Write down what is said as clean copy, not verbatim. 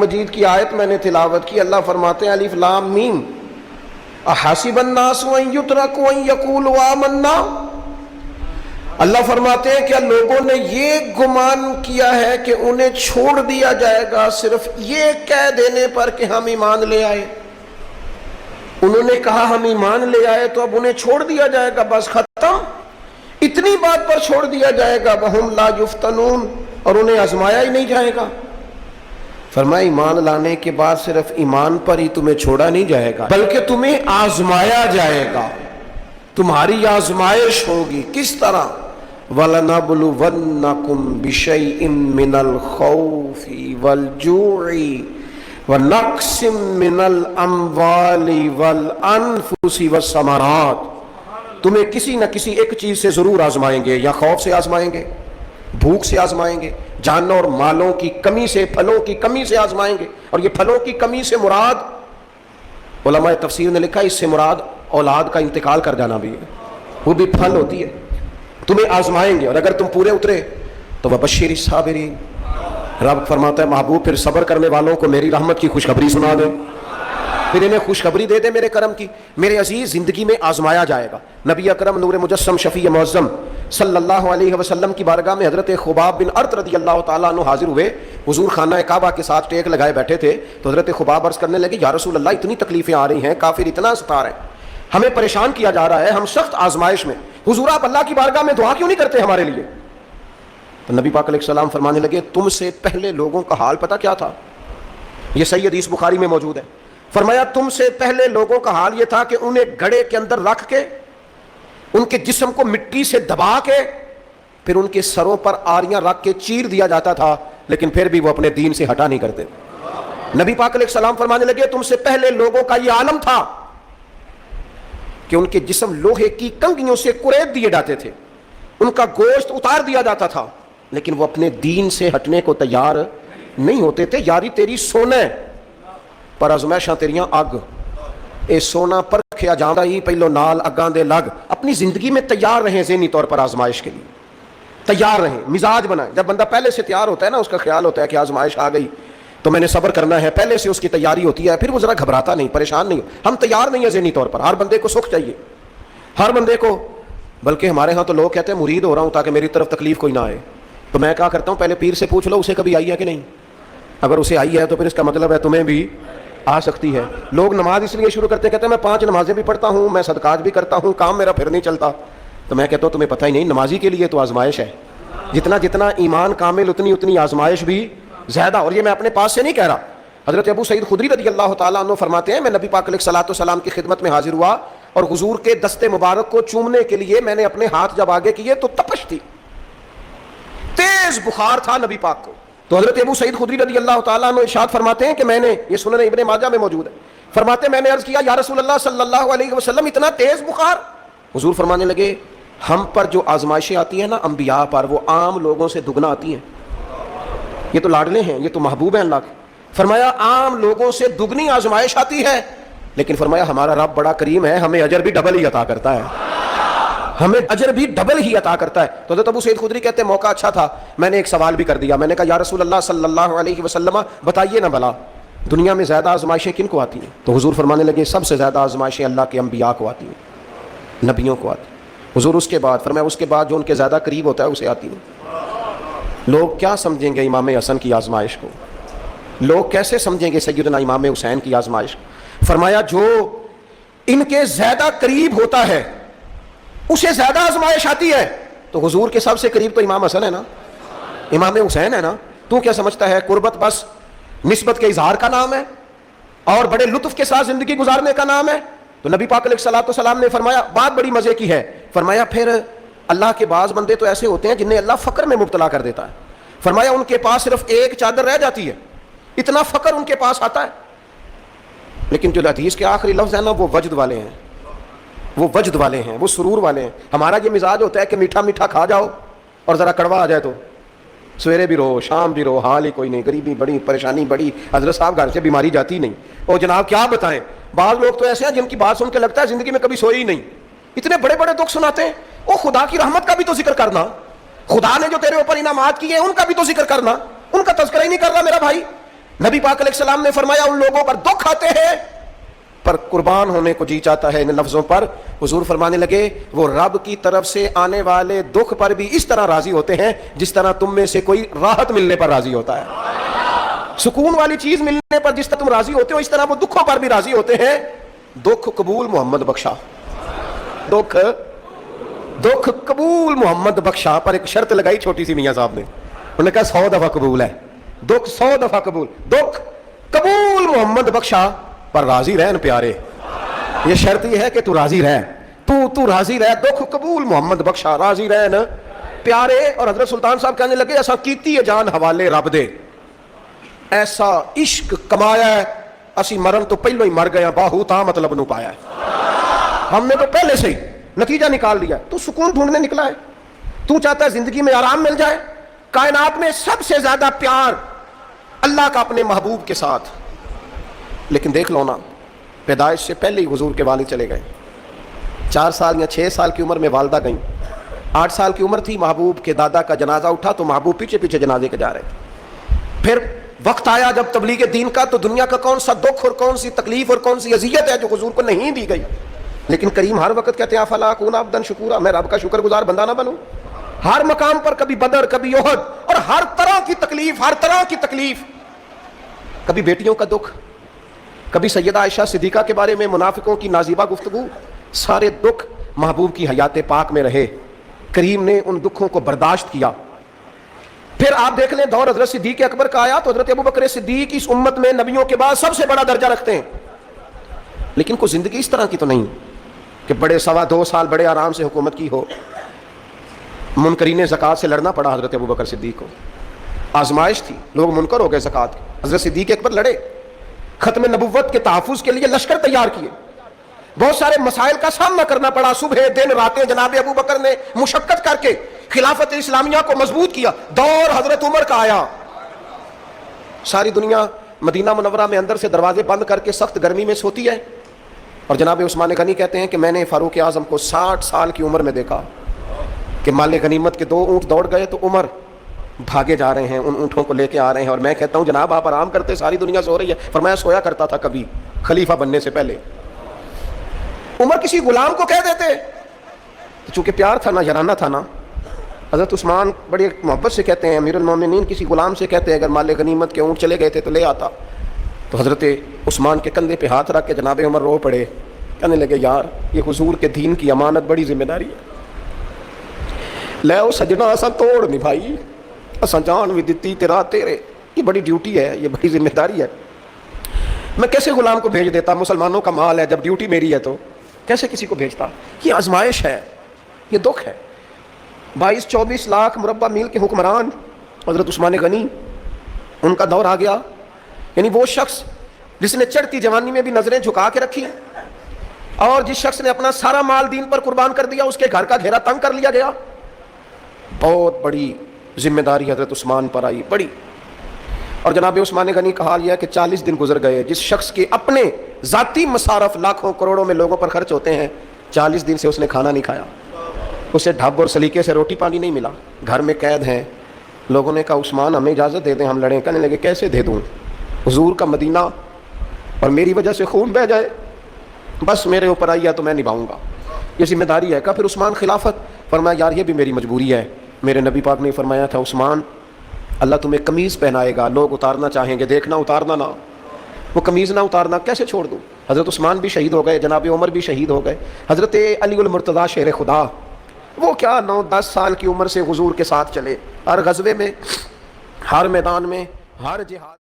مجید کی آیت میں نے تلاوت کی، اللہ فرماتے ہیں الف لام میم احسب الناس ان یترکوا ان یقولوا آمنا، اللہ فرماتے ہیں کیا لوگوں نے یہ گمان کیا ہے کہ انہیں چھوڑ دیا جائے گا صرف یہ کہہ دینے پر کہ ہم ایمان لے آئے؟ انہوں نے کہا ہم ایمان لے آئے تو اب انہیں چھوڑ دیا جائے گا، بس ختم، اتنی بات پر چھوڑ دیا جائے گا؟ وہم لا یفتنون، اور انہیں آزمایا ہی نہیں جائے گا۔ فرمایا ایمان لانے کے بعد صرف ایمان پر ہی تمہیں چھوڑا نہیں جائے گا بلکہ تمہیں آزمایا جائے گا، تمہاری آزمائش ہوگی۔ کس طرح؟ وَلَنَبْلُوَنَّكُمْ بِشَيْءٍ مِّنَ الْخَوْفِ وَالْجُوعِ وَنَقْصٍ مِّنَ الْأَمْوَالِ وَالْأَنفُسِ وَالثَّمَرَاتِ، تمہیں کسی نہ کسی ایک چیز سے ضرور آزمائیں گے، یا خوف سے آزمائیں گے، بھوک سے آزمائیں گے، جانوں اور مالوں کی کمی سے، پھلوں کی کمی سے آزمائیں گے۔ اور یہ پھلوں کی کمی سے مراد، علماء تفسیر نے لکھا اس سے مراد اولاد کا انتقال کر جانا بھی ہے، وہ بھی پھل ہوتی ہے۔ تمہیں آزمائیں گے اور اگر تم پورے اترے تو وبشر الصابرین، رب فرماتا ہے محبوب پھر صبر کرنے والوں کو میری رحمت کی خوشخبری سنا دے، پھر انہیں خوشخبری دے دے میرے کرم کی۔ میرے عزیز زندگی میں آزمایا جائے گا۔ نبی اکرم نور مجسم شفیع معظم صلی اللہ علیہ وسلم کی بارگاہ میں حضرت خباب بن ارت رضی اللہ تعالیٰ عنہ حاضر ہوئے، حضور خانہ کعبہ کے ساتھ ٹیک لگائے بیٹھے تھے، تو حضرت خباب عرض کرنے لگے یا رسول اللہ اتنی تکلیفیں آ رہی ہیں، کافر اتنا ستا رہے ہیں، ہمیں پریشان کیا جا رہا ہے، ہم سخت آزمائش میں، حضور آپ اللہ کی بارگاہ میں دعا کیوں نہیں کرتے ہمارے لیے؟ تو نبی پاک علیہ السلام فرمانے لگے تم سے پہلے لوگوں کا حال پتہ کیا تھا؟ یہ صحیح حدیث بخاری میں موجود ہے۔ فرمایا تم سے پہلے لوگوں کا حال یہ تھا کہ انہیں گڑھے کے اندر رکھ کے ان کے جسم کو مٹی سے دبا کے پھر ان کے سروں پر آریاں رکھ کے چیر دیا جاتا تھا، لیکن پھر بھی وہ اپنے دین سے ہٹا نہیں کرتے۔ نبی پاک علیہ السلام فرمانے لگے تم سے پہلے لوگوں کا یہ عالم تھا کہ ان کے جسم لوہے کی کنگھیوں سے کریت دیے جاتے تھے، ان کا گوشت اتار دیا جاتا تھا، لیکن وہ اپنے دین سے ہٹنے کو تیار نہیں ہوتے تھے۔ یاری تیری سونے پر ازمائشاں تیریاں اگ، اے سونا پرکھیا جاندا ہی پہلو نال اگاں دے لگ۔ اپنی زندگی میں تیار رہیں، ذہنی طور پر آزمائش کے لیے تیار رہیں، مزاج بنائیں۔ جب بندہ پہلے سے تیار ہوتا ہے نا، اس کا خیال ہوتا ہے کہ آزمائش آ گئی تو میں نے صبر کرنا ہے، پہلے سے اس کی تیاری ہوتی ہے، پھر وہ ذرا گھبراتا نہیں، پریشان نہیں۔ ہم تیار نہیں ہیں ذہنی طور پر۔ ہر بندے کو سکھ چاہیے، ہر بندے کو، بلکہ ہمارے ہاں تو لوگ کہتے ہیں مرید ہو رہا ہوں تاکہ میری طرف تکلیف کوئی نہ آئے۔ تو میں کہا کرتا ہوں پہلے پیر سے پوچھ لو اسے کبھی آئی ہے کہ نہیں، اگر اسے آئی ہے تو پھر اس کا مطلب ہے تمہیں بھی آ سکتی ہے۔ لوگ نماز اس لیے شروع کرتے کہتے ہیں میں 5 نمازیں بھی پڑھتا ہوں، میں صدقات بھی کرتا ہوں، کام میرا پھر نہیں چلتا۔ تو میں کہتا ہوں تمہیں پتہ ہی نہیں، نمازی کے لیے تو آزمائش ہے، جتنا جتنا ایمان کامل اتنی اتنی آزمائش بھی زیادہ۔ اور یہ میں اپنے پاس سے نہیں کہہ رہا، حضرت ابو سعید خدری رضی اللہ تعالیٰ عنہ فرماتے ہیں میں نبی پاک علیہ الصلوۃ والسلام کی خدمت میں حاضر ہوا اور حضور کے دستے مبارک کو چومنے کے لیے میں نے اپنے ہاتھ جب آگے کیے تو تپش تھی، تیز بخار تھا نبی پاک کو۔ تو حضرت ابو سعید خدری رضی اللہ تعالیٰ عنہ ارشاد فرماتے ہیں کہ میں نے، یہ سنن ابن ماجہ میں موجود ہے، فرماتے میں نے عرض کیا یا رسول اللہ صلی اللہ علیہ وسلم اتنا تیز بخار؟ حضور فرمانے لگے ہم پر جو آزمائشیں آتی ہیں نا انبیاء پر، وہ عام لوگوں سے دگنا آتی ہیں۔ یہ تو لاڈلے ہیں، یہ تو محبوب ہیں اللہ کے۔ فرمایا عام لوگوں سے دگنی آزمائش آتی ہے، لیکن فرمایا ہمارا رب بڑا کریم ہے، ہمیں اجر بھی ڈبل ہی عطا کرتا ہے، ہمیں اجر بھی ڈبل ہی عطا کرتا ہے۔ تو حضرت ابو سعید خدری کہتے ہیں موقع اچھا تھا، میں نے ایک سوال بھی کر دیا، میں نے کہا یا رسول اللہ صلی اللہ علیہ وسلم بتائیے نا بھلا دنیا میں زیادہ آزمائشیں کن کو آتی ہیں؟ تو حضور فرمانے لگے سب سے زیادہ آزمائشیں اللہ کے انبیاء کو آتی ہیں، نبیوں کو آتی ہیں۔ حضور اس کے بعد فرمایا اس کے بعد جو ان کے زیادہ قریب ہوتا ہے اسے آتی ہیں۔ لوگ کیا سمجھیں گے امام حسن کی آزمائش کو؟ لوگ کیسے سمجھیں گے سیدنا امام حسین کی آزمائش؟ فرمایا جو ان کے زیادہ قریب ہوتا ہے اسے زیادہ آزمائش آتی ہے۔ تو حضور کے سب سے قریب تو امام حسن ہے نا، امام حسین ہے نا۔ تو کیا سمجھتا ہے قربت بس نسبت کے اظہار کا نام ہے اور بڑے لطف کے ساتھ زندگی گزارنے کا نام ہے؟ تو نبی پاک علیہ الصلوۃ والسلام نے فرمایا بات بڑی مزے کی ہے، فرمایا پھر اللہ کے بعض بندے تو ایسے ہوتے ہیں جنہیں اللہ فقر میں مبتلا کر دیتا ہے۔ فرمایا ان کے پاس صرف ایک چادر رہ جاتی ہے، اتنا فقر ان کے پاس آتا ہے، لیکن جو حدیث کے آخری لفظ ہے نا وہ وجد والے ہیں، وہ وجد والے ہیں، وہ سرور والے ہیں۔ ہمارا یہ مزاج ہوتا ہے کہ میٹھا میٹھا کھا جاؤ اور ذرا کڑوا آ جائے تو سویرے بھی رہو شام بھی رہو، حال ہی کوئی نہیں، غریبی بڑی، پریشانی بڑی، حضرت صاحب گھر سے بیماری جاتی نہیں۔ اور جناب کیا بتائیں، بعض لوگ تو ایسے ہیں جن کی بات سن کے لگتا ہے زندگی میں کبھی سوئی ہی نہیں، اتنے بڑے بڑے دکھ سناتے ہیں۔ او خدا کی رحمت کا بھی تو ذکر کرنا، خدا نے جو تیرے اوپر انعامات کیے ہیں ان کا بھی تو ذکر کرنا، ان کا تذکرہ ہی نہیں کر رہا میرا بھائی۔ نبی پاک علیہ السلام نے فرمایا ان لوگوں پر دکھ آتے ہیں پر قربان ہونے کو جی چاہتا ہے ان لفظوں پر. حضور فرمانے لگے وہ رب کی طرف سے آنے والے دکھ پر بھی اس طرح راضی ہوتے ہیں جس طرح تم میں سے کوئی راحت ملنے پر راضی ہوتا ہے. سکون والی چیز ملنے پر جس طرح تم راضی ہوتے ہو اس طرح وہ دکھوں پر بھی راضی ہوتے ہیں. دکھ قبول محمد بخشا, دکھ قبول محمد بخشا, پر ایک شرط لگائی چھوٹی سی میاں صاحب نے. انہوں نے کہا 100 دفعہ قبول ہے, دکھ 100 دفعہ قبول, دکھ قبول محمد بخشا پر راضی رہن پیارے. یہ شرط یہ ہے کہ تو راضی رہ, تو راضی رہ, دکھ قبول محمد بخشا, راضی رہن پیارے. اور حضرت سلطان صاحب کہنے لگے ایسا کیتی ہے جان حوالے رب دے, ایسا عشق کمایا ہے اسی مرن تو پہلو ہی مر گیا, باہو تا مطلب نو پایا ہے. ہم نے تو پہلے سے ہی نتیجہ نکال لیا. تو سکون ڈھونڈنے نکلا ہے, تو چاہتا ہے زندگی میں آرام مل جائے. کائنات میں سب سے زیادہ پیار اللہ کا اپنے محبوب کے ساتھ. لیکن دیکھ لو نا, پیدائش سے پہلے ہی حضور کے والد چلے گئے. 4 سال یا 6 سال کی عمر میں والدہ گئیں. 8 سال کی عمر تھی, محبوب کے دادا کا جنازہ اٹھا تو محبوب پیچھے پیچھے جنازے کے جا رہے تھے. پھر وقت آیا جب تبلیغ دین کا, تو دنیا کا کون سا دکھ اور کون سی تکلیف اور کون سی اذیت ہے جو حضور کو نہیں دی گئی. لیکن کریم ہر وقت کہتے ہیں افلا اکون عبدا شکورا, میں رب کا شکر گزار بندہ نہ بنوں. ہر مقام پر کبھی بدر, کبھی احد, اور ہر طرح کی تکلیف, ہر طرح کی تکلیف. کبھی بیٹیوں کا دکھ, کبھی سیدہ عائشہ صدیقہ کے بارے میں منافقوں کی نازیبہ گفتگو. سارے دکھ محبوب کی حیات پاک میں رہے. کریم نے ان دکھوں کو برداشت کیا. پھر آپ دیکھ لیں دور حضرت صدیق اکبر کا آیا تو حضرت ابوبکر صدیق اس امت میں نبیوں کے بعد سب سے بڑا درجہ رکھتے ہیں. لیکن کوئی زندگی اس طرح کی تو نہیں کہ بڑے 2.25 سال بڑے آرام سے حکومت کی ہو. منکرین زکوٰۃ سے لڑنا پڑا حضرت ابوبکر صدیق کو, آزمائش تھی, لوگ منکر ہو گئے زکوٰۃ کے. حضرت صدیق اکبر لڑے, ختم نبوت کے تحفظ کے لیے لشکر تیار کیے, بہت سارے مسائل کا سامنا کرنا پڑا. صبح دن راتیں جناب ابوبکر نے مشقت کر کے خلافت اسلامیہ کو مضبوط کیا. دور حضرت عمر کا آیا, ساری دنیا مدینہ منورہ میں اندر سے دروازے بند کر کے سخت گرمی میں سوتی ہے, اور جناب عثمان غنی کہتے ہیں کہ میں نے فاروق اعظم کو 60 سال کی عمر میں دیکھا کہ مال غنیمت کے 2 اونٹ دوڑ گئے تو عمر بھاگے جا رہے ہیں, ان اونٹوں کو لے کے آ رہے ہیں, اور میں کہتا ہوں جناب آپ آرام کرتے, ساری دنیا سو رہی ہے. فرمایا سویا کرتا تھا کبھی خلیفہ بننے سے پہلے. عمر کسی غلام کو کہہ دیتے, چونکہ پیار تھا نا, یارانہ تھا نا. حضرت عثمان بڑی محبت سے کہتے ہیں امیر المومنین کسی غلام سے کہتے ہیں اگر مال غنیمت کے اونٹ چلے گئے تھے تو لے آتا. تو حضرت عثمان کے کندھے پہ ہاتھ رکھ کے جناب عمر رو پڑے, کہنے لگے یار یہ حضور کے دین کی امانت بڑی ذمہ داری ہے, لے او سجنا اساں توڑ نہیں بھائی, اساں جان بھی دتی تیرا تیرے, یہ بڑی ڈیوٹی ہے, یہ بڑی ذمہ داری ہے. میں کیسے غلام کو بھیج دیتا, مسلمانوں کا مال ہے, جب ڈیوٹی میری ہے تو کیسے کسی کو بھیجتا. یہ آزمائش ہے, یہ دکھ ہے. 22-24 لاکھ مربع میل کے حکمران حضرت عثمان غنی, ان کا دور آ گیا. یعنی وہ شخص جس نے چڑھتی جوانی میں بھی نظریں جھکا کے رکھی, اور جس شخص نے اپنا سارا مال دین پر قربان کر دیا, اس کے گھر کا گھیرا تنگ کر لیا گیا. بہت بڑی ذمہ داری حضرت عثمان پر آئی, بڑی. اور جناب عثمان غنی کا حال یہ ہے کہ 40 دن گزر گئے. جس شخص کے اپنے ذاتی مصارف لاکھوں کروڑوں میں لوگوں پر خرچ ہوتے ہیں, 40 دن سے اس نے کھانا نہیں کھایا, اسے ڈھب اور سلیقے سے روٹی پانی نہیں ملا, گھر میں قید ہیں. لوگوں نے کہا عثمان ہمیں اجازت دے دیں ہم لڑیں. کہنے لگے کیسے دے دوں, حضور کا مدینہ اور میری وجہ سے خون بہہ جائے, بس میرے اوپر آئی ہے تو میں نبھاؤں گا, یہ ذمہ داری ہے. کہا پھر عثمان خلافت. فرمایا یار یہ بھی میری مجبوری ہے. میرے نبی پاک نے فرمایا تھا عثمان اللہ تمہیں قمیض پہنائے گا, لوگ اتارنا چاہیں گے, دیکھنا اتارنا نہ, وہ قمیض نہ اتارنا, کیسے چھوڑ دوں. حضرت عثمان بھی شہید ہو گئے, جناب عمر بھی شہید ہو گئے. حضرت علی المرتضیٰ شیر خدا, وہ کیا 9-10 سال کی عمر سے حضور کے ساتھ چلے, ہر غزوے میں, ہر میدان میں, ہر جہاد.